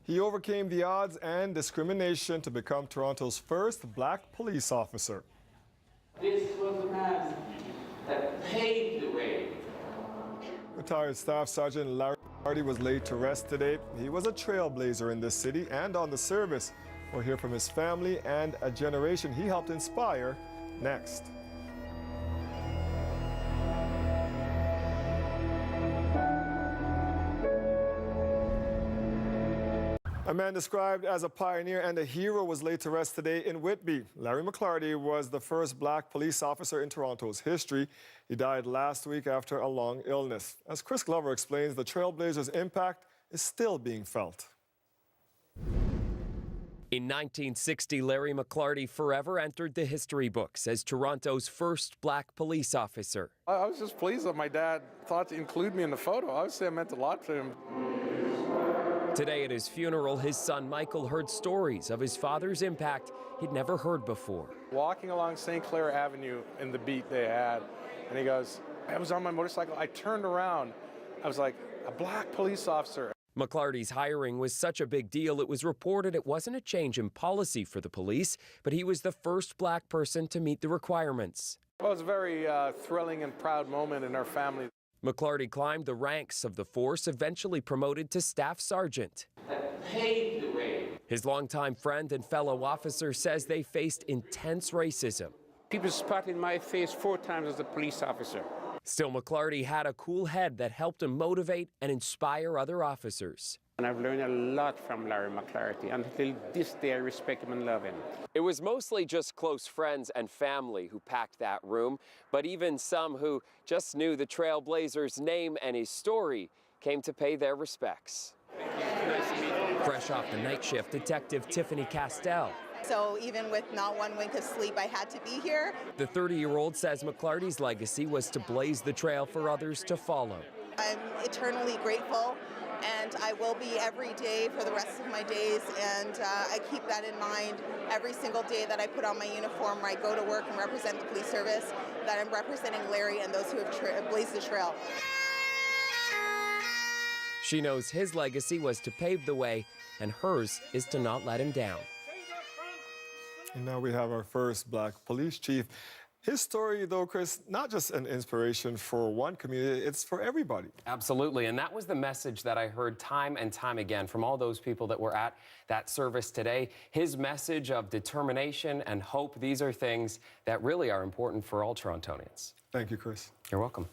He overcame the odds and discrimination to become Toronto's first black police officer. This was the man that paved the way. Retired Staff Sergeant Larry McLarty was laid to rest today. He was a trailblazer in this city and on the service. We'll hear from his family and a generation he helped inspire next. A man described as a pioneer and a hero was laid to rest today in Whitby. Larry McLarty was the first black police officer in Toronto's history. He died last week after a long illness. As Chris Glover explains, the Trailblazers' impact is still being felt. In 1960, Larry McLarty forever entered the history books as Toronto's first black police officer. I was just pleased that my dad thought to include me in the photo. Obviously, it meant a lot to him. Today at his funeral, his son Michael heard stories of his father's impact he'd never heard before. Walking along St. Clair Avenue in the beat they had, and he goes, I was on my motorcycle, I turned around, I was like, a black police officer. McLarty's hiring was such a big deal, it was reported it wasn't a change in policy for the police, but he was the first black person to meet the requirements. Well, it was a very thrilling and proud moment in our family. McLarty climbed the ranks of the force, eventually promoted to staff sergeant. That paved the way. His longtime friend and fellow officer says they faced intense racism. People spat in my face 4 times as a police officer. Still, McLarty had a cool head that helped him motivate and inspire other officers. And I've learned a lot from Larry McLarty. Until this day, I respect him and love him. It was mostly just close friends and family who packed that room, but even some who just knew the Trailblazer's name and his story came to pay their respects. Nice to meet you. Fresh off the night shift, Detective Tiffany Castell. So even with not one wink of sleep, I had to be here. The 30-year-old says McLarty's legacy was to blaze the trail for others to follow. I'm eternally grateful, and I will be every day for the rest of my days, and I keep that in mind every single day that I put on my uniform, where I go to work and represent the police service, that I'm representing Larry and those who have blazed the trail. She knows his legacy was to pave the way, and hers is to not let him down. And now we have our first black police chief. His story, though, Chris, not just an inspiration for one community, it's for everybody. Absolutely, and that was the message that I heard time and time again from all those people that were at that service today. His message of determination and hope, these are things that really are important for all Torontonians. Thank you, Chris. You're welcome.